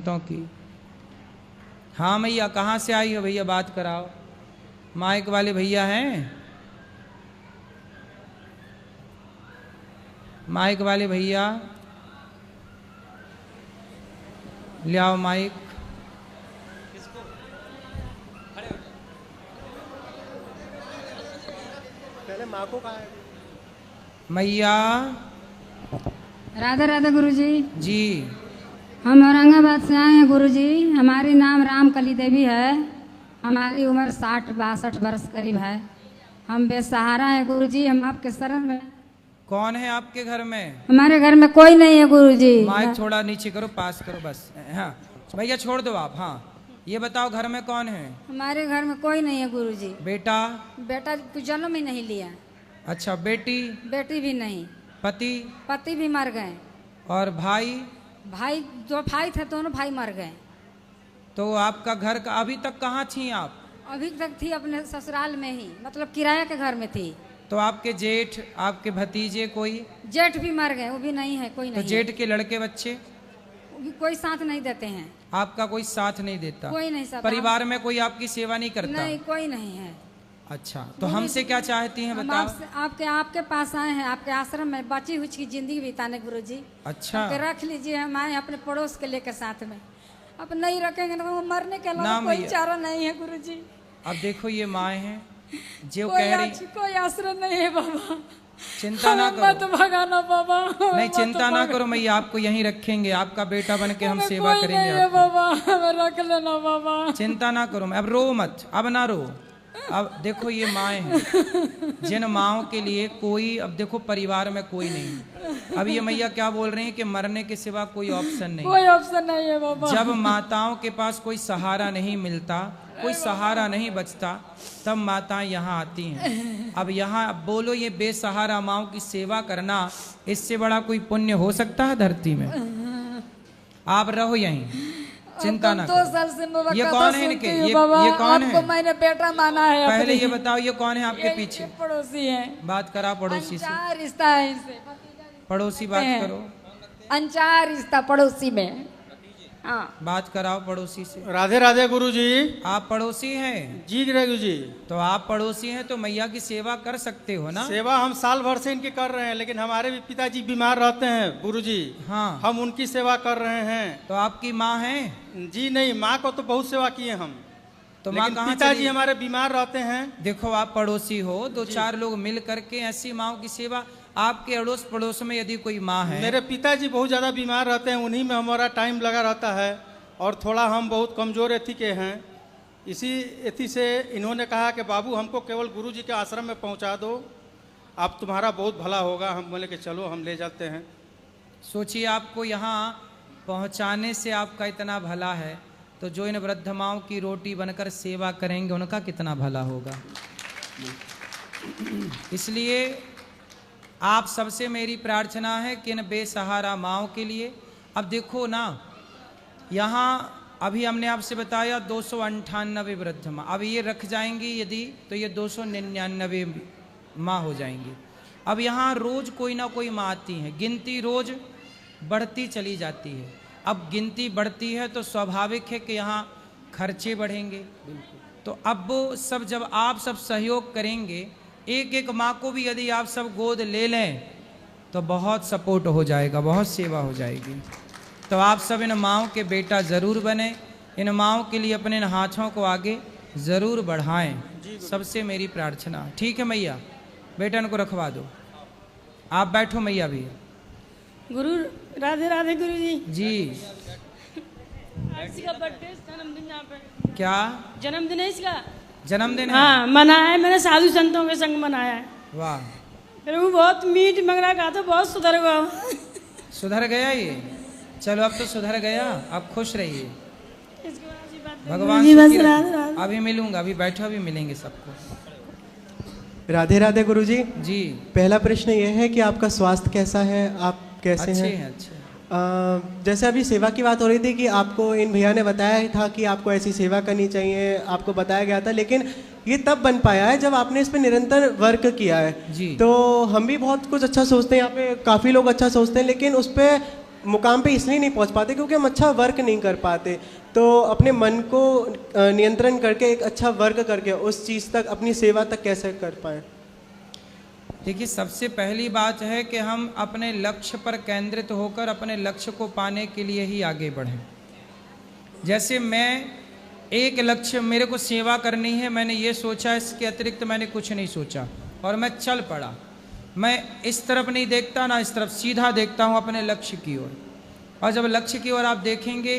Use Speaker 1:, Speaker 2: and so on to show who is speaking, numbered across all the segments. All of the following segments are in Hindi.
Speaker 1: संतों की। हाँ मैया, कहाँ से आई हो भैया, बात कराओ। माइक वाले भैया हैं? माइक वाले भैया ले आओ माइक।
Speaker 2: पहले माँ को कहा है।
Speaker 1: मैया।
Speaker 3: राधा राधा गुरुजी।
Speaker 1: जी।
Speaker 3: हम औरंगाबाद से आए हैं गुरुजी। हमारी नाम रामकली देवी है। हमारी उम्र 60-62 वर्ष करीब है। हम बेसहारा हैं गुरुजी। हम आपके शरण में।
Speaker 1: कौन है आपके घर में?
Speaker 3: हमारे घर में कोई नहीं है गुरुजी।
Speaker 1: माइक थोड़ा नीचे करो, पास करो बस। हाँ भैया छोड़ दो आप। हाँ ये बताओ घर में कौन है?
Speaker 3: हमारे घर में कोई नहीं है गुरुजी।
Speaker 1: बेटा?
Speaker 3: बेटा कुछ जन्म ही नहीं लिया।
Speaker 1: अच्छा, बेटी?
Speaker 3: बेटी भी नहीं।
Speaker 1: पति?
Speaker 3: पति भी मर गए।
Speaker 1: और भाई?
Speaker 3: भाई, दो भाई थे, दोनों भाई मर गए।
Speaker 1: तो आपका घर का अभी तक कहाँ थी आप?
Speaker 3: अभी तक थी अपने ससुराल में ही, मतलब किराए के घर में थी।
Speaker 1: तो आपके जेठ, आपके भतीजे कोई?
Speaker 3: जेठ भी मर गए, वो भी नहीं है, कोई नहीं।
Speaker 1: तो जेठ के लड़के बच्चे?
Speaker 3: वो भी कोई साथ नहीं देते हैं।
Speaker 1: आपका कोई साथ नहीं देता?
Speaker 3: कोई नहीं साथ।
Speaker 1: परिवार में कोई आपकी सेवा नहीं करता?
Speaker 3: नहीं, कोई नहीं है।
Speaker 1: अच्छा, तो हमसे क्या चाहती हैं
Speaker 3: हम
Speaker 1: बताओ?
Speaker 3: आपके पास आए हैं, आपके आश्रम में बची हुई की जिंदगी बिताने गुरुजी।
Speaker 1: अच्छा,
Speaker 3: रख लीजिए। हम आए अपने पड़ोस के लेकर साथ में। अब नहीं रखेंगे तो मरने के अलावा
Speaker 1: ना
Speaker 3: कोई
Speaker 1: मैया।
Speaker 3: चारा नहीं है गुरुजी।
Speaker 1: अब देखो ये माँ है जो कह रही,
Speaker 3: कोई आश्रय नहीं है बाबा।
Speaker 1: चिंता ना
Speaker 3: हमें मत
Speaker 1: करो।
Speaker 3: भगाना बाबा।
Speaker 1: नहीं चिंता ना करो मैया, आपको यहीं रखेंगे। आपका बेटा बन के हम सेवा
Speaker 3: कोई
Speaker 1: करेंगे
Speaker 3: नहीं है
Speaker 1: आपकी।
Speaker 3: बाबा, हमें रख लेना बाबा।
Speaker 1: चिंता ना करो। अब रो मत, अब ना रो। अब देखो ये माएँ हैं, जिन माओं के लिए कोई, अब देखो परिवार में कोई नहीं। अब ये मैया क्या बोल रही हैं कि मरने के सिवा कोई ऑप्शन नहीं।
Speaker 3: कोई ऑप्शन नहीं है बाबा।
Speaker 1: जब माताओं के पास कोई सहारा नहीं मिलता, कोई सहारा नहीं बचता, तब माताएं यहाँ आती हैं। अब यहाँ अब बोलो, ये बेसहारा माओं की सेवा करना, इससे बड़ा कोई पुण्य हो सकता है धरती में? आप रहो यहीं, चिंता ना
Speaker 3: 2 साल से बाबा
Speaker 1: ये
Speaker 3: कथा
Speaker 1: कौन है
Speaker 3: सुनती
Speaker 1: इनके?
Speaker 3: हूँ
Speaker 1: ये
Speaker 3: बाबा।
Speaker 1: कौन है?
Speaker 3: आपको मैंने बेटा माना है।
Speaker 1: पहले
Speaker 3: अपनी।
Speaker 1: ये बताओ ये कौन है आपके
Speaker 3: ये
Speaker 1: पीछे?
Speaker 3: पड़ोसी है।
Speaker 1: बात करा पड़ोसी से।
Speaker 3: अनचाहा रिश्ता है इनसे।
Speaker 1: पड़ोसी बात करो।
Speaker 3: अनचाहा रिश्ता पड़ोसी में। हाँ,
Speaker 1: बात कराओ पड़ोसी से।
Speaker 2: राधे राधे गुरुजी।
Speaker 1: आप पड़ोसी हैं?
Speaker 2: जी गुरु जी।
Speaker 1: तो आप पड़ोसी हैं तो मैया की सेवा कर सकते हो ना?
Speaker 2: सेवा हम साल भर से इनकी कर रहे हैं, लेकिन हमारे भी पिताजी बीमार रहते हैं गुरुजी।
Speaker 1: हाँ।
Speaker 2: हम उनकी सेवा कर रहे हैं।
Speaker 1: तो आपकी माँ है?
Speaker 2: जी नहीं, माँ को तो बहुत सेवा किए हम,
Speaker 1: तो माँ
Speaker 2: लेकिन
Speaker 1: कहाँ
Speaker 2: पिताजी
Speaker 1: चली?
Speaker 2: हमारे बीमार रहते हैं।
Speaker 1: देखो आप पड़ोसी हो, 2-4 लोग मिल करके ऐसी माओं की सेवा। आपके अड़ोस पड़ोस में यदि कोई माँ है?
Speaker 2: मेरे पिताजी बहुत ज्यादा बीमार रहते हैं, उन्हीं में हमारा टाइम लगा रहता है। और थोड़ा हम बहुत कमजोर एथी के हैं, इसी एथी से इन्होंने कहा कि बाबू हमको केवल गुरुजी के आश्रम में पहुंचा दो, अब तुम्हारा बहुत भला होगा। हम बोले कि चलो हम ले जाते हैं।
Speaker 1: सोचिए आपको यहाँ पहुँचाने से आपका इतना भला है, तो जो इन वृद्ध माओं की रोटी बनकर सेवा करेंगे उनका कितना भला होगा। इसलिए आप सबसे मेरी प्रार्थना है कि इन बेसहारा माओं के लिए, अब देखो ना यहाँ अभी हमने आपसे बताया 298 वृद्ध माँ, अब ये रख जाएंगी यदि तो ये 299 माँ हो जाएंगी। अब यहाँ रोज कोई ना कोई माँ आती है, गिनती रोज बढ़ती चली जाती है। अब गिनती बढ़ती है तो स्वाभाविक है कि यहाँ खर्चे बढ़ेंगे। तो अब वो सब जब आप सब सहयोग करेंगे, एक एक माँ को भी यदि आप सब गोद ले लें तो बहुत सपोर्ट हो जाएगा, बहुत सेवा हो जाएगी। तो आप सब इन माँओं के बेटा ज़रूर बने, इन माँओं के लिए अपने इन हाथों को आगे ज़रूर बढ़ाएं, सबसे मेरी प्रार्थना। ठीक है मैया, बेटा इनको रखवा दो। आप बैठो मैया भी।
Speaker 4: गुरु राधे राधे गुरु जी।
Speaker 1: जी
Speaker 4: आज इसका बर्थडे, जन्मदिन यहाँ पे।
Speaker 1: क्या
Speaker 4: जन्मदिन है इसका?
Speaker 1: जन्मदिन है?
Speaker 4: हाँ मनाया है, मैंने साधु संतों के संग मनाया है।
Speaker 1: वाह,
Speaker 4: फिर वो बहुत मीठ मंगना कहा तो बहुत सुधर गया।
Speaker 1: सुधर गया ये? चलो अब तो सुधर गया, अब खुश रहिए।
Speaker 4: इसके बाद ऐसी बात
Speaker 1: भगवान
Speaker 4: जी बस
Speaker 1: सुखी
Speaker 4: राधे
Speaker 1: रखे।
Speaker 4: राधे।
Speaker 1: अभी मिलूंगा, अभी बैठो, अभी मिलेंगे सबको।
Speaker 5: राधे राधे गुरुजी।
Speaker 1: जी
Speaker 5: पहला प्रश्न ये है कि आपका स्वास्थ्य कैसा है, आप कैसे
Speaker 1: अच्छे
Speaker 5: हैं?
Speaker 1: हैं, अच्छे हैं।
Speaker 5: जैसे अभी सेवा की बात हो रही थी कि आपको इन भैया ने बताया ही था कि आपको ऐसी सेवा करनी चाहिए, आपको बताया गया था, लेकिन ये तब बन पाया है जब आपने इस पे निरंतर वर्क किया है।
Speaker 1: जी।
Speaker 5: तो हम भी बहुत कुछ अच्छा सोचते हैं, यहाँ पे काफ़ी लोग अच्छा सोचते हैं, लेकिन उस पर मुकाम पे इसलिए नहीं पहुंच पाते क्योंकि हम अच्छा वर्क नहीं कर पाते। तो अपने मन को नियंत्रण करके एक अच्छा वर्क करके उस चीज़ तक, अपनी सेवा तक कैसे कर पाएँ?
Speaker 1: देखिए, सबसे पहली बात है कि हम अपने लक्ष्य पर केंद्रित होकर अपने लक्ष्य को पाने के लिए ही आगे बढ़ें। जैसे मैं एक लक्ष्य, मेरे को सेवा करनी है, मैंने ये सोचा, इसके अतिरिक्त मैंने कुछ नहीं सोचा और मैं चल पड़ा। मैं इस तरफ नहीं देखता ना इस तरफ, सीधा देखता हूँ अपने लक्ष्य की ओर। और जब लक्ष्य की ओर आप देखेंगे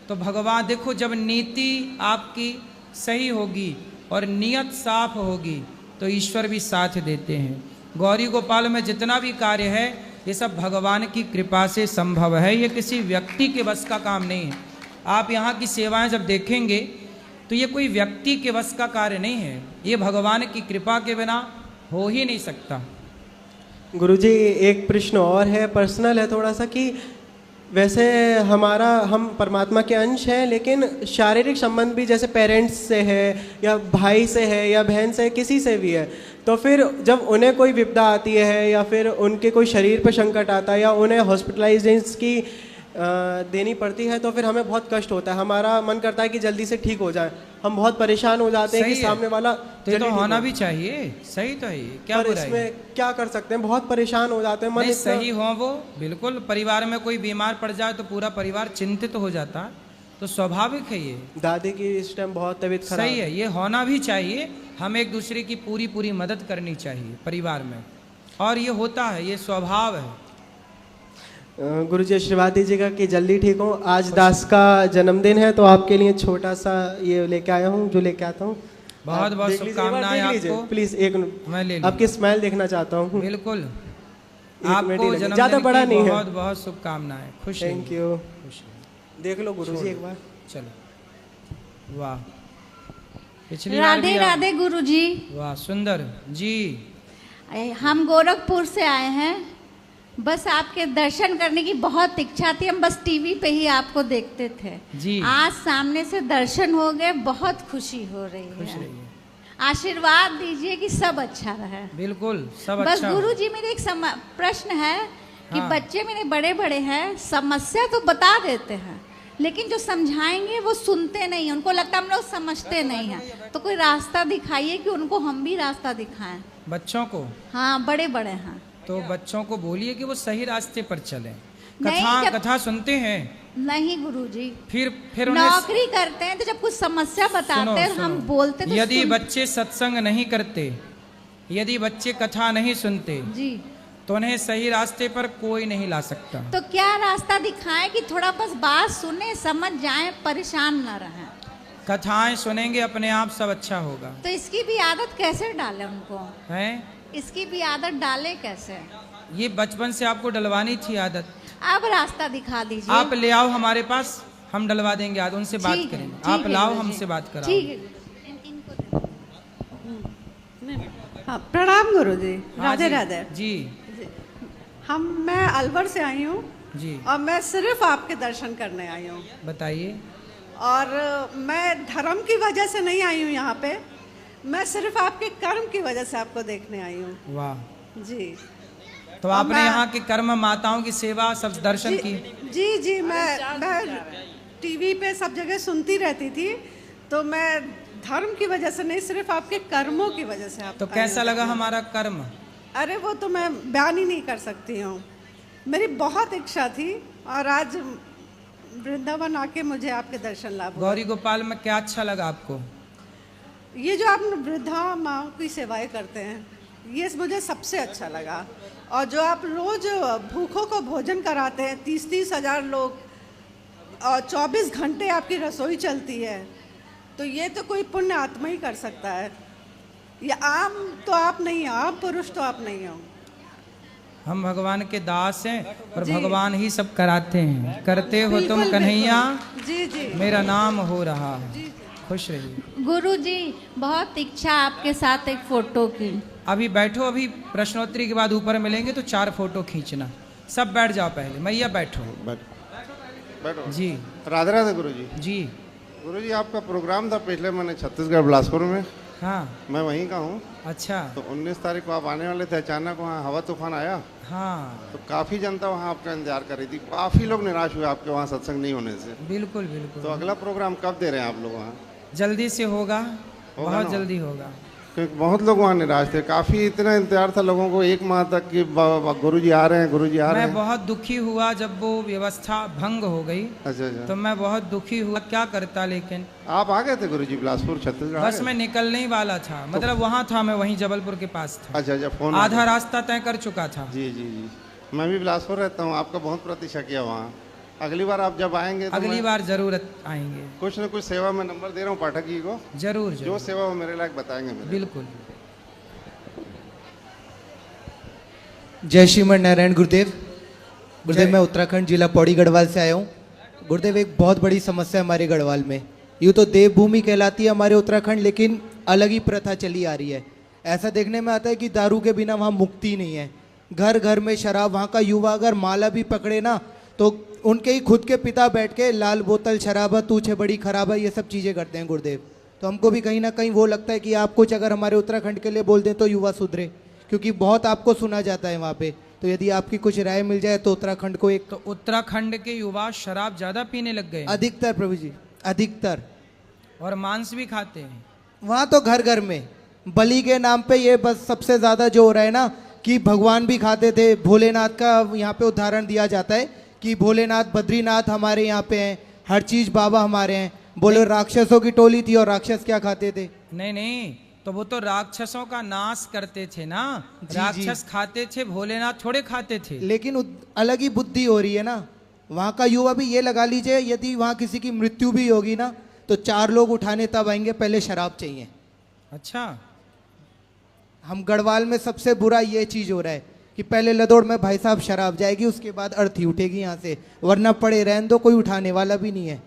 Speaker 1: तो भगवान, देखो, जब नीति आपकी सही होगी और नियत साफ होगी तो ईश्वर भी साथ देते हैं। गौरी गोपाल में जितना भी कार्य है ये सब भगवान की कृपा से संभव है, ये किसी व्यक्ति के बस का काम नहीं है। आप यहाँ की सेवाएं जब देखेंगे तो ये कोई व्यक्ति के बस का कार्य नहीं है, ये भगवान की कृपा के बिना हो ही नहीं सकता।
Speaker 5: गुरुजी, एक प्रश्न और है, पर्सनल है थोड़ा सा, कि वैसे हम परमात्मा के अंश हैं, लेकिन शारीरिक संबंध भी जैसे पेरेंट्स से है या भाई से है या बहन से, किसी से भी है, तो फिर जब उन्हें कोई विपदा आती है या फिर उनके कोई शरीर पर संकट आता है या उन्हें हॉस्पिटलाइजेशन की देनी पड़ती है तो फिर हमें बहुत कष्ट होता है। हमारा मन करता है कि जल्दी से ठीक हो जाए, हम बहुत परेशान हो जाते हैं कि सामने वाला
Speaker 1: तो ये तो होना भी चाहिए, सही तो है, क्या
Speaker 5: पर इसमें क्या कर सकते हैं, बहुत परेशान हो जाते हैं। मन
Speaker 1: सही हो वो, बिल्कुल। परिवार में कोई बीमार पड़ जाए तो पूरा परिवार चिंतित हो जाता है, तो स्वाभाविक है ये।
Speaker 5: दादी की इस टाइम बहुत तबीयत खराब,
Speaker 1: सही है, ये होना भी चाहिए। हम एक दूसरे की पूरी मदद करनी चाहिए परिवार में, और ये होता है, ये स्वभाव है।
Speaker 5: गुरुजी आशीर्वाद दीजिएगा कि जल्दी ठीक हो। आज दास का जन्मदिन है तो आपके लिए छोटा सा ये लेके आया हूँ, जो लेके आता हूँ।
Speaker 1: बहुत बहुत शुभकामनाएं आपको।
Speaker 5: प्लीज एक
Speaker 1: मैं ले
Speaker 5: आपकी स्माइल देखना चाहता हूँ।
Speaker 1: बिल्कुल, आपको
Speaker 5: ज्यादा बड़ा नहीं है।
Speaker 1: बहुत बहुत शुभकामनाएं, खुश।
Speaker 5: Thank you. देख लो गुरुजी एक बार।
Speaker 1: चलो, वाह, पिछली
Speaker 6: राधे राधे गुरुजी।
Speaker 1: वाह, सुंदर जी।
Speaker 6: हम गोरखपुर से आए हैं, बस आपके दर्शन करने की बहुत इच्छा थी, हम बस टीवी पे ही आपको देखते थे
Speaker 1: जी।
Speaker 6: आज सामने से दर्शन हो गए, बहुत खुशी हो रही है। आशीर्वाद दीजिए कि सब अच्छा रहे।
Speaker 1: बिल्कुल, सब
Speaker 6: बस
Speaker 1: अच्छा।
Speaker 6: गुरुजी, मेरे एक प्रश्न है कि
Speaker 1: हाँ।
Speaker 6: बच्चे मेरे बड़े बड़े हैं, समस्या तो बता देते हैं लेकिन जो समझाएंगे वो सुनते नहीं, उनको लगता हम लोग समझते नहीं हैं। तो कोई रास्ता दिखाइए कि उनको हम भी रास्ता दिखाएं।
Speaker 1: बच्चों को?
Speaker 6: हाँ, बड़े बड़े हैं।
Speaker 1: तो बच्चों को बोलिए कि वो सही रास्ते पर चलें।
Speaker 6: नहीं,
Speaker 1: कथा सुनते हैं?
Speaker 6: नहीं गुरुजी,
Speaker 1: फिर
Speaker 6: नौकरी करते हैं तो जब कुछ समस्या बताते हैं हम बोलते तो
Speaker 1: यदि बच्चे सत्संग नहीं करते, यदि बच्चे कथा नहीं सुनते
Speaker 6: जी,
Speaker 1: तो उन्हें सही रास्ते पर कोई नहीं ला सकता।
Speaker 6: तो क्या रास्ता दिखाएं कि थोड़ा बस बात सुने, समझ जाएं, परेशान ना रहें।
Speaker 1: कथाएं सुनेंगे अपने आप सब अच्छा होगा।
Speaker 6: तो इसकी भी आदत कैसे डालें उनको?
Speaker 1: हैं?
Speaker 6: इसकी भी आदत डालें कैसे?
Speaker 1: ये बचपन से आपको डलवानी थी आदत।
Speaker 6: आप रास्ता दिखा दीजिए।
Speaker 1: आप ले आओ हमारे पास, हम डलवा देंगे आदत, उनसे बात करेंगे। आप लाओ, हमसे बात कराओ।
Speaker 6: ठीक है।
Speaker 7: हाँ, प्रणाम गुरुजी।
Speaker 1: हाँ
Speaker 7: राधे
Speaker 1: जी,
Speaker 7: राधे
Speaker 1: जी।
Speaker 7: मैं अलवर से आई हूँ
Speaker 1: जी।
Speaker 7: और मैं सिर्फ आपके दर्शन करने आई हूँ।
Speaker 1: बताइए।
Speaker 7: और मैं धर्म की वजह से नहीं आई हूँ यहाँ पे, मैं सिर्फ आपके कर्म की वजह से आपको देखने आई हूँ।
Speaker 1: वाह
Speaker 7: जी।
Speaker 1: तो आपने यहाँ की कर्म माताओं की सेवा सब दर्शन की?
Speaker 7: जी जी, मैं टीवी पे सब जगह सुनती रहती थी, तो मैं धर्म की वजह से नहीं, सिर्फ आपके कर्मों की वजह से आप।
Speaker 1: तो कैसा लगा हमारा कर्म?
Speaker 7: अरे वो तो मैं बयान ही नहीं कर सकती हूँ। मेरी बहुत इच्छा थी और आज वृंदावन आके मुझे आपके दर्शन लाभ हुआ।
Speaker 1: गौरी गोपाल में क्या अच्छा लगा आपको?
Speaker 7: ये जो आप वृद्धा माँ की सेवाएं करते हैं, ये मुझे सबसे अच्छा लगा। और जो आप रोज भूखों को भोजन कराते हैं, 30-30 हजार लोग, और 24 घंटे आपकी रसोई चलती है, तो ये तो कोई पुण्य आत्मा ही कर सकता है। ये आम तो आप नहीं हो, आम पुरुष तो आप नहीं हो।
Speaker 1: हम भगवान के दास हैं और भगवान ही सब कराते हैं। करते हो तुम कन्हैया,
Speaker 7: जी जी,
Speaker 1: मेरा नाम हो रहा है। खुश रहिए।
Speaker 6: गुरुजी, बहुत इच्छा आपके साथ एक फोटो की।
Speaker 1: अभी बैठो, अभी प्रश्नोत्तरी के बाद ऊपर मिलेंगे तो 4 फोटो खींचना। सब बैठ जाओ पहले, मैया बैठो।
Speaker 8: बैठो
Speaker 1: जी।
Speaker 8: राधे राधे गुरुजी।
Speaker 1: जी।
Speaker 8: गुरुजी, आपका प्रोग्राम था पिछले महीने छत्तीसगढ़ बिलासपुर में।
Speaker 1: हाँ
Speaker 8: मैं वहीं का हूँ।
Speaker 1: अच्छा।
Speaker 8: तो 19 तारीख को आप आने वाले थे, अचानक वहाँ हवा तूफान आया,
Speaker 1: हाँ
Speaker 8: तो काफ़ी जनता वहाँ आपका इंतजार कर रही थी। काफ़ी लोग निराश हुए आपके वहाँ सत्संग नहीं होने से।
Speaker 1: बिल्कुल बिल्कुल।
Speaker 8: तो अगला प्रोग्राम कब दे रहे हैं आप लोग वहाँ?
Speaker 1: जल्दी से होगा, बहुत
Speaker 8: ना?
Speaker 1: जल्दी होगा।
Speaker 8: क्योंकि बहुत लोग वहाँ निराश थे, काफ़ी इतना इंतजार था लोगों को 1 माह तक कि गुरुजी आ रहे हैं, गुरुजी आ रहे
Speaker 1: मैं
Speaker 8: हैं।
Speaker 1: बहुत दुखी हुआ जब वो व्यवस्था भंग हो गई,
Speaker 8: अच्छा अच्छा।
Speaker 1: तो मैं बहुत दुखी हुआ, क्या करता। लेकिन
Speaker 8: आप आ गए थे गुरुजी बिलासपुर छत्तीसगढ़? आ
Speaker 1: बस
Speaker 8: गए?
Speaker 1: मैं निकलने ही वाला था, मतलब वहाँ था, मैं वहीं जबलपुर के पास था।
Speaker 8: अच्छा अच्छा। फोन
Speaker 1: आधा रास्ता तय कर चुका था।
Speaker 8: जी जी जी। मैं भी बिलासपुर रहता हूँ, आपका बहुत प्रतीक्षा किया वहाँ। अगली बार आप जब आएंगे तो
Speaker 1: अगली बार जरूर आएंगे।
Speaker 8: कुछ न कुछ सेवा में नंबर दे रहा हूँ पाठक जी को,
Speaker 1: जरूर
Speaker 8: जो
Speaker 1: जरूर,
Speaker 8: सेवा वो मेरे लायक बताएंगे मेरे।
Speaker 1: बिल्कुल।
Speaker 9: जय श्रीमन नारायण गुरुदेव। गुरुदेव मैं उत्तराखंड जिला पौड़ी गढ़वाल से आया हूँ। गुरुदेव एक बहुत बड़ी समस्या है हमारे गढ़वाल में। यूँ तो देवभूमि कहलाती है हमारे उत्तराखंड, लेकिन अलग ही प्रथा चली आ रही है। ऐसा देखने में आता है कि दारू के बिना वहाँ मुक्ति नहीं है। घर घर में शराब। वहाँ का युवा अगर माला भी पकड़े ना तो उनके ही खुद के पिता बैठ के लाल बोतल शराब तू छे बड़ी खराब है, ये सब चीज़ें करते हैं गुरुदेव। तो हमको भी कहीं ना कहीं वो लगता है कि आप कुछ अगर हमारे उत्तराखंड के लिए बोल दें तो युवा सुधरे, क्योंकि बहुत आपको सुना जाता है वहाँ पे। तो यदि आपकी कुछ राय मिल जाए तो उत्तराखंड को एक।
Speaker 1: तो उत्तराखंड के युवा शराब ज्यादा पीने लग गए हैं।
Speaker 9: अधिकतर प्रभु जी, अधिकतर।
Speaker 1: और मांस भी खाते हैं।
Speaker 9: वहाँ तो घर घर में बलि के नाम पे ये बस सबसे ज़्यादा जो हो रहा है ना, कि भगवान भी खाते थे। भोलेनाथ का यहाँ पे उदाहरण दिया जाता है कि भोलेनाथ बद्रीनाथ हमारे यहाँ पे हैं, हर चीज़ बाबा हमारे हैं। बोले राक्षसों की टोली थी और राक्षस क्या खाते थे?
Speaker 1: नहीं नहीं, तो वो तो राक्षसों का नाश करते थे ना।
Speaker 9: जी,
Speaker 1: राक्षस खाते थे, भोलेनाथ थोड़े खाते थे।
Speaker 9: लेकिन अलग ही बुद्धि हो रही है ना। वहाँ का युवा भी ये लगा लीजिए, यदि वहाँ किसी की मृत्यु भी होगी ना तो 4 लोग उठाने तब आएंगे, पहले शराब चाहिए।
Speaker 1: अच्छा।
Speaker 9: हम गढ़वाल में सबसे बुरा ये चीज़ हो रहा है कि पहले लदौड़ में भाई साहब शराब जाएगी, उसके बाद अर्थी उठेगी यहाँ से, वरना पड़े रहने दो, कोई उठाने वाला भी नहीं है।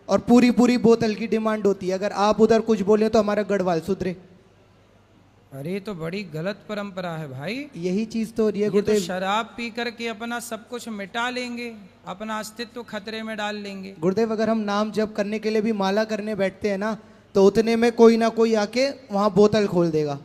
Speaker 9: और पूरी पूरी बोतल की डिमांड होती है। अगर आप उधर कुछ बोले तो हमारा गढ़वाल सुधरे।
Speaker 1: अरे तो बड़ी गलत परंपरा है भाई।
Speaker 9: यही चीज़ तो
Speaker 1: ये तो
Speaker 9: गुरुदेव।
Speaker 1: शराब पी करके अपना सब कुछ मिटा लेंगे, अपना अस्तित्व खतरे में डाल लेंगे।
Speaker 9: गुरुदेव अगर हम नाम जप करने के लिए भी माला करने बैठते हैं ना, तो उतने में कोई ना कोई आके वहाँ बोतल खोल देगा।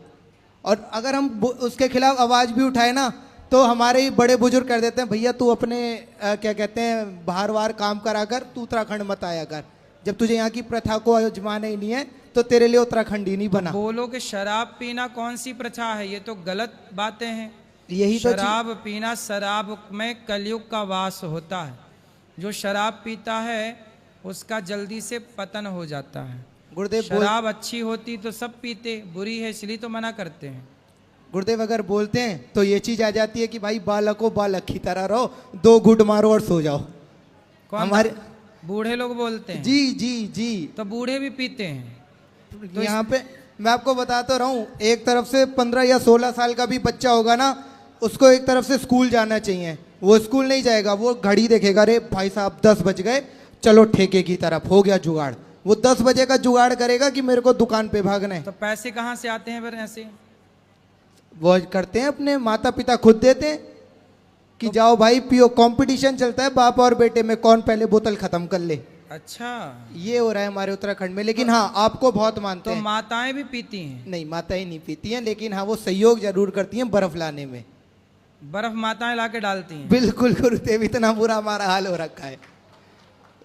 Speaker 9: और अगर हम उसके खिलाफ आवाज़ भी उठाए ना तो हमारे ही बड़े बुजुर्ग कर देते हैं, भैया तू अपने क्या कहते हैं बाहर वार काम करा कर, तू उत्तराखंड मत आया कर। जब तुझे यहाँ की प्रथा को आजमाना ही नहीं है तो तेरे लिए उत्तराखंड ही नहीं बना।
Speaker 1: बोलो कि शराब पीना कौन सी प्रथा है? ये तो गलत बातें हैं।
Speaker 9: यही तो
Speaker 1: शराब पीना, शराब में कलयुग का वास होता है। जो शराब पीता है उसका जल्दी से पतन हो जाता है।
Speaker 9: गुरुदेव
Speaker 1: शराब अच्छी होती तो सब पीते, बुरी है इसलिए तो मना करते हैं।
Speaker 9: गुरुदेव अगर बोलते हैं तो ये चीज आ जाती है कि भाई बालको बालक की तरह रहो, 2 घूंट मारो और सो जाओ।
Speaker 1: कौन?
Speaker 9: हमारे
Speaker 1: बूढ़े लोग बोलते हैं।
Speaker 9: जी जी जी।
Speaker 1: तो बूढ़े भी पीते हैं।
Speaker 9: तो यहाँ पे मैं आपको बताता रहा हूँ, एक तरफ से 15 या 16 साल का भी बच्चा होगा ना, उसको एक तरफ से स्कूल जाना चाहिए। वो स्कूल नहीं जाएगा, वो घड़ी देखेगा, अरे भाई साहब 10 बज गए, चलो ठेके की तरफ, हो गया जुगाड़। वो 10 बजे का जुगाड़ करेगा कि मेरे को दुकान पे भागना है।
Speaker 1: तो पैसे कहाँ से आते हैं फिर ऐसे?
Speaker 9: वो करते हैं अपने माता पिता खुद देते हैं कि तो जाओ भाई पियो। कंपटीशन चलता है बाप और बेटे में, कौन पहले बोतल खत्म कर ले।
Speaker 1: अच्छा,
Speaker 9: ये हो रहा है हमारे उत्तराखंड में। लेकिन हाँ, आपको बहुत मानते हैं।
Speaker 1: तो माताएं भी पीती हैं?
Speaker 9: नहीं, माताएं नहीं पीती हैं, लेकिन हाँ वो सहयोग जरूर करती हैं बर्फ लाने में।
Speaker 1: बर्फ माताएं लाके डालती हैं?
Speaker 9: बिल्कुल गुरुदेव, इतना बुरा हमारा हाल हो रखा है।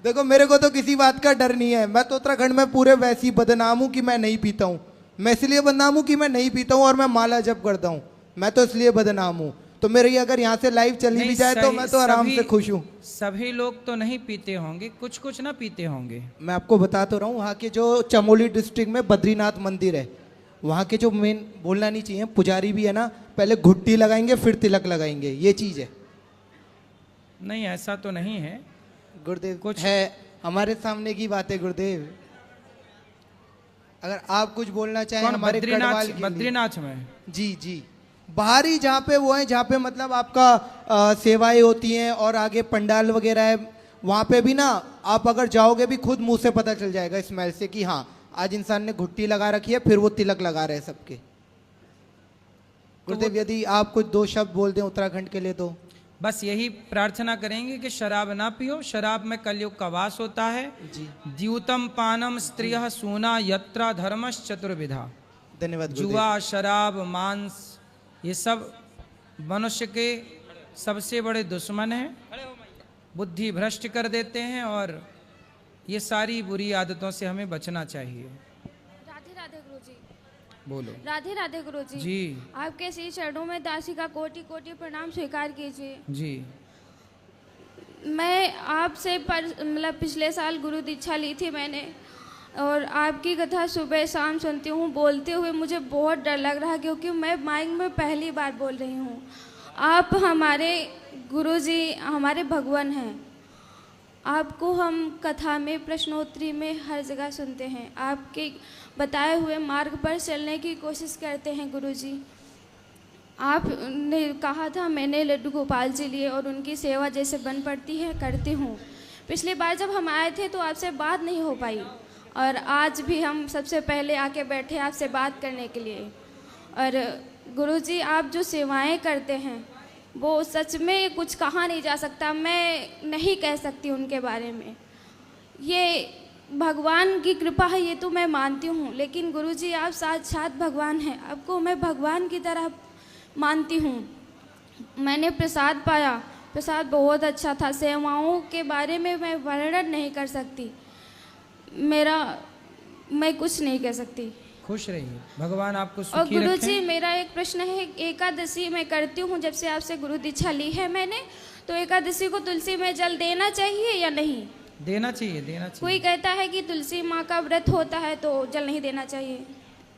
Speaker 9: देखो मेरे को तो किसी बात का डर नहीं है। मैं तो उत्तराखंड में पूरे वैसी बदनाम हूँ कि मैं नहीं पीता हूँ। मैं इसलिए बदनाम हूँ कि मैं नहीं पीता हूँ और मैं माला जप करता हूँ। मैं तो इसलिए बदनाम हूँ। तो मेरे ये अगर यहाँ से लाइव चली भी जाए तो मैं तो आराम से खुश हूँ।
Speaker 1: सभी लोग तो नहीं पीते होंगे, कुछ कुछ ना पीते होंगे।
Speaker 9: मैं आपको बता तो रहा हूँ, वहाँ के जो चमोली डिस्ट्रिक्ट में बद्रीनाथ मंदिर है, वहाँ के जो मेन, बोलना नहीं चाहिए, पुजारी भी है ना, पहले घुट्टी लगाएंगे फिर तिलक लगाएंगे, ये चीज़ है।
Speaker 1: नहीं ऐसा तो नहीं है
Speaker 9: गुरुदेव,
Speaker 1: कुछ
Speaker 9: है हमारे सामने की बात है गुरुदेव। अगर आप कुछ बोलना चाहें हमारे गढ़वाल के लिए।
Speaker 1: बद्रीनाथ में?
Speaker 9: जी जी, बाहरी जहाँ पे वो है, जहाँ पे मतलब आपका सेवाएं होती हैं और आगे पंडाल वगैरह है, वहाँ पे भी ना आप अगर जाओगे भी खुद मुंह से पता चल जाएगा स्मेल से कि हाँ आज इंसान ने घुट्टी लगा रखी है, फिर वो तिलक लगा रहे हैं सबके। गुरुदेव यदि आप कुछ 2 शब्द बोल दें उत्तराखंड के लिए तो।
Speaker 1: बस यही प्रार्थना करेंगे कि शराब ना पियो। शराब में कलयुग का वास होता है।
Speaker 9: जी।
Speaker 1: द्यूतम पानम स्त्रियः सूना यत्रा धर्मश्च चतुर्विधा।
Speaker 9: धन्यवाद गुरुदेव।
Speaker 1: जुआ, शराब, मांस, ये सब मनुष्य के सबसे बड़े दुश्मन हैं, बुद्धि भ्रष्ट कर देते हैं और ये सारी बुरी आदतों से हमें बचना चाहिए।
Speaker 10: राधे राधे गुरुजी।
Speaker 1: बोलो।
Speaker 10: राधे राधे गुरुजी।
Speaker 1: जी।
Speaker 10: आपके श्री चरणों में दासी का कोटि कोटि प्रणाम स्वीकार कीजिए।
Speaker 1: जी।
Speaker 10: मैं आपसे मतलब पिछले साल गुरु दीक्षा ली थी मैंने, और आपकी कथा सुबह शाम सुनती हूँ। बोलते हुए मुझे बहुत डर लग रहा है, क्योंकि मैं माइक में पहली बार बोल रही हूँ। आप हमारे गुरुजी, हमारे भगवान हैं। आपको हम कथा में, प्रश्नोत्तरी में, हर जगह सुनते हैं। आपके बताए हुए मार्ग पर चलने की कोशिश करते हैं गुरुजी। आपने कहा था मैंने लड्डू गोपाल जी लिए और उनकी सेवा जैसे बन पड़ती है करती हूँ। पिछली बार जब हम आए थे तो आपसे बात नहीं हो पाई, और आज भी हम सबसे पहले आके बैठे आपसे बात करने के लिए। और गुरुजी, आप जो सेवाएं करते हैं वो सच में कुछ कहा नहीं जा सकता, मैं नहीं कह सकती उनके बारे में। ये भगवान की कृपा है, ये तो मैं मानती हूँ, लेकिन गुरुजी आप साक्षात भगवान हैं। आपको मैं भगवान की तरह मानती हूँ। मैंने प्रसाद पाया, प्रसाद बहुत अच्छा था। सेवाओं के बारे में मैं वर्णन नहीं कर सकती, मैं कुछ नहीं कह सकती।
Speaker 1: खुश रहिए, भगवान आपको
Speaker 10: और
Speaker 1: सुखी
Speaker 10: गुरुजी,
Speaker 1: रखें।
Speaker 10: मेरा एक प्रश्न है। एकादशी मैं करती हूँ, जब से आपसे गुरु दीक्षा ली है मैंने, तो एकादशी को तुलसी में जल देना चाहिए या नहीं?
Speaker 1: देना चाहिए, देना चाहिए।
Speaker 10: कोई कहता है कि तुलसी माँ का व्रत होता है तो जल नहीं देना चाहिए।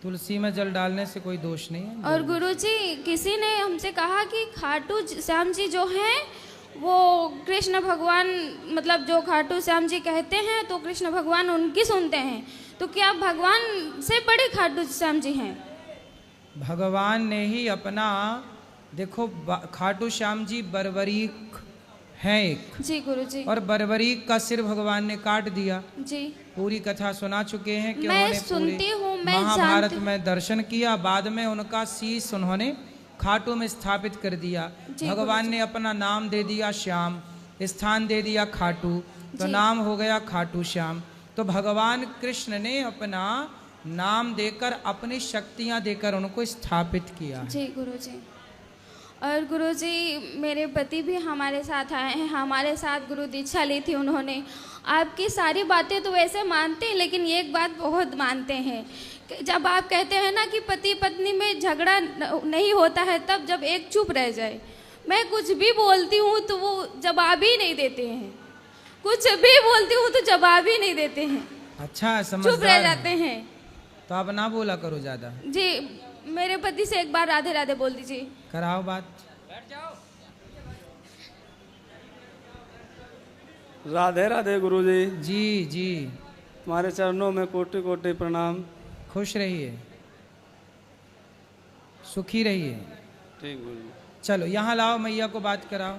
Speaker 1: तुलसी में जल डालने से कोई दोष नहीं है।
Speaker 10: और गुरुजी, किसी ने हमसे कहा कि खाटू श्याम जी जो हैं वो कृष्ण भगवान, मतलब जो खाटू श्याम जी कहते हैं तो कृष्ण भगवान उनकी सुनते हैं, तो क्या भगवान से बड़े खाटू श्याम जी हैं?
Speaker 1: भगवान ने ही अपना, देखो खाटू श्याम जी बर्बरीक हैं एक।
Speaker 10: जी गुरुजी।
Speaker 1: और बर्बरीक का सिर भगवान ने काट दिया।
Speaker 10: जी।
Speaker 1: पूरी कथा सुना चुके हैं कि
Speaker 10: मैं
Speaker 1: उन्होंने
Speaker 10: सुनती हूँ, मैं
Speaker 1: महाभारत
Speaker 10: जानती।
Speaker 1: में दर्शन किया, बाद में उनका शीश उन्होंने खाटू में स्थापित कर दिया। भगवान ने अपना नाम दे दिया श्याम, स्थान दे दिया खाटू, तो नाम हो गया खाटू श्याम। तो भगवान कृष्ण ने अपना नाम देकर, अपनी शक्तियां देकर उनको स्थापित किया।
Speaker 10: जी गुरुजी। और गुरुजी, मेरे पति भी हमारे साथ आए हैं, हमारे साथ गुरु दीक्षा ली थी उन्होंने। आपकी सारी बातें तो वैसे मानते हैं, लेकिन एक बात बहुत मानते हैं, जब आप कहते हैं ना कि पति पत्नी में झगड़ा नहीं होता है तब जब एक चुप रह जाए। मैं कुछ भी बोलती हूँ तो वो जवाब ही नहीं देते हैं, कुछ भी बोलती हूँ तो जवाब ही नहीं देते हैं।
Speaker 1: अच्छा, समझदार
Speaker 10: चुप रह जाते हैं।
Speaker 1: तो आप ना बोला करो ज्यादा।
Speaker 10: जी, मेरे पति से एक बार राधे राधे बोल दीजिए।
Speaker 1: कराओ बात।
Speaker 11: राधे राधे गुरुजी।
Speaker 1: जी जी।
Speaker 11: तुम्हारे चरणों में कोटि कोटि प्रणाम।
Speaker 1: खुश रहिए, सुखी रहिए।
Speaker 11: ठीक गुरुजी।
Speaker 1: चलो यहाँ लाओ, मैया को बात कराओ।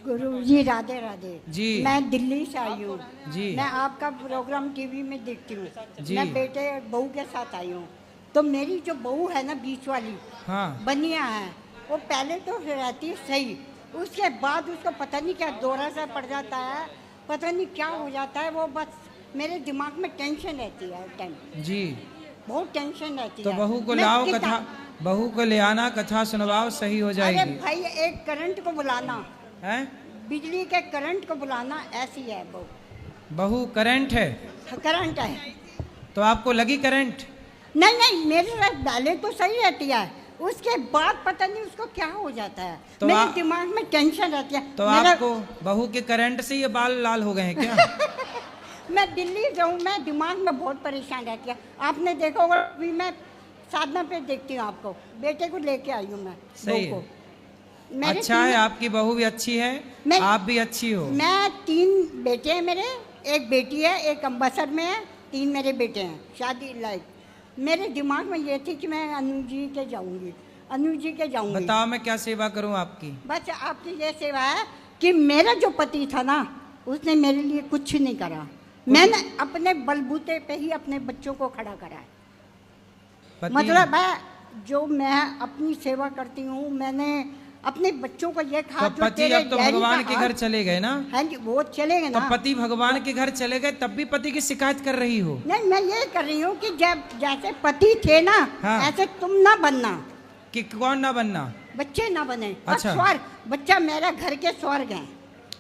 Speaker 12: गुरु जी राधे राधे
Speaker 1: जी।
Speaker 12: मैं दिल्ली से आई हूँ
Speaker 1: जी।
Speaker 12: मैं आपका प्रोग्राम टीवी में देखती हूँ।
Speaker 1: जी।
Speaker 12: मैं बेटे और बहू के साथ आई हूँ। तो मेरी जो बहू है ना, बीच वाली,
Speaker 1: हाँ,
Speaker 12: बनिया है, वो पहले तो रहती है सही, उसके बाद उसको पता नहीं क्या दौरा सा पड़ जाता है, पता नहीं क्या हो जाता है। वो बस मेरे दिमाग में टेंशन रहती है टाइम
Speaker 1: जी।
Speaker 12: बहुत टेंशन रहती
Speaker 1: तो
Speaker 12: है।
Speaker 1: बहू को
Speaker 12: मैं
Speaker 1: लाओ,
Speaker 12: कितना-
Speaker 1: कथा, बहू को ले आना, कथा सुनवाओ, सही हो
Speaker 12: अरे
Speaker 1: जाएगी।
Speaker 12: भाई, एक करंट को बुलाना
Speaker 1: है,
Speaker 12: बिजली के करंट को बुलाना, ऐसी है बहू।
Speaker 1: बहू करंट है?
Speaker 12: करंट है।
Speaker 1: तो आपको लगी करंट?
Speaker 12: नहीं नहीं, मेरे साथ पहले तो सही रहती है, उसके बाद पता नहीं उसको क्या हो जाता है।
Speaker 1: तो
Speaker 12: मेरे दिमाग में टेंशन रहती है।
Speaker 1: तो
Speaker 12: मेरा-
Speaker 1: आपको बहू के करंट से ये बाल लाल हो गए हैं क्या?
Speaker 12: मैं दिल्ली जाऊँ, मैं दिमाग में बहुत परेशान रहती है। आपने देखा होगा, अभी मैं साधना पे देखती हूँ आपको, बेटे को लेके आई हूँ मैं।
Speaker 1: सही
Speaker 12: बहू
Speaker 1: है।
Speaker 12: को। मेरे
Speaker 1: अच्छा है, आपकी बहू भी अच्छी है, आप भी अच्छी हो।
Speaker 12: मैं 3 बेटे हैं मेरे, एक बेटी है, एक अम्बरसर में है, 3 मेरे बेटे हैं शादी लायक। मेरे दिमाग में ये थी कि मैं अनु जी के जाऊंगी, अनु जी के जाऊंगी।
Speaker 1: बताओ मैं क्या सेवा करूं आपकी?
Speaker 12: बस आपकी ये सेवा है कि मेरा जो पति था ना, उसने मेरे लिए कुछ नहीं करा। मैंने अपने बलबूते पे ही अपने बच्चों को खड़ा करा है। मतलब है, जो मैं अपनी सेवा करती हूँ, मैंने अपने बच्चों को ये कहा
Speaker 1: तो पति अब तो भगवान के घर चले गए ना?
Speaker 12: हाँ जी, वो चले गए
Speaker 1: तो
Speaker 12: ना।
Speaker 1: पति भगवान के घर चले गए तब भी पति की शिकायत कर रही हो?
Speaker 12: नहीं, मैं ये कर रही हूँ कि जब जैसे पति थे ना,
Speaker 1: हाँ।
Speaker 12: ऐसे तुम ना बनना।
Speaker 1: कि कौन ना बनना?
Speaker 12: बच्चे ना बने।
Speaker 1: अच्छा।
Speaker 12: स्वर्ग, बच्चा मेरा घर के स्वर्ग हैं।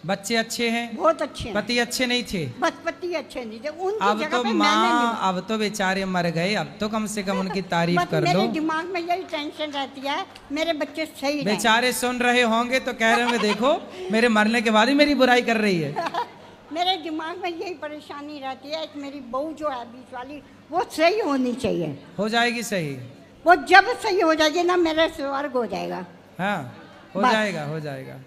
Speaker 1: बच्चे अच्छे हैं?
Speaker 12: बहुत अच्छे हैं।
Speaker 1: पति अच्छे नहीं थे?
Speaker 12: बस पति अच्छे नहीं थे, उनकी
Speaker 1: अब
Speaker 12: जगह
Speaker 1: तो
Speaker 12: पे मैंने
Speaker 1: माँ, अब तो बेचारे मर गए, अब तो कम से कम उनकी तारीफ
Speaker 12: बस
Speaker 1: कर
Speaker 12: मेरे
Speaker 1: लो।
Speaker 12: दिमाग में यही टेंशन रहती है, मेरे बच्चे सही रहें।
Speaker 1: बेचारे सुन रहे होंगे तो कह रहे होंगे देखो मेरे मरने के बाद ही मेरी बुराई कर रही है।
Speaker 12: मेरे दिमाग में यही परेशानी रहती है कि मेरी बहू जो है बीच वाली, वो सही होनी चाहिए।
Speaker 1: हो जाएगी सही।
Speaker 12: वो जब सही हो जाएगी ना, मेरा स्वर्ग हो जाएगा।
Speaker 1: हाँ, हो
Speaker 12: बस।
Speaker 1: जाएगा, हो जाएगा।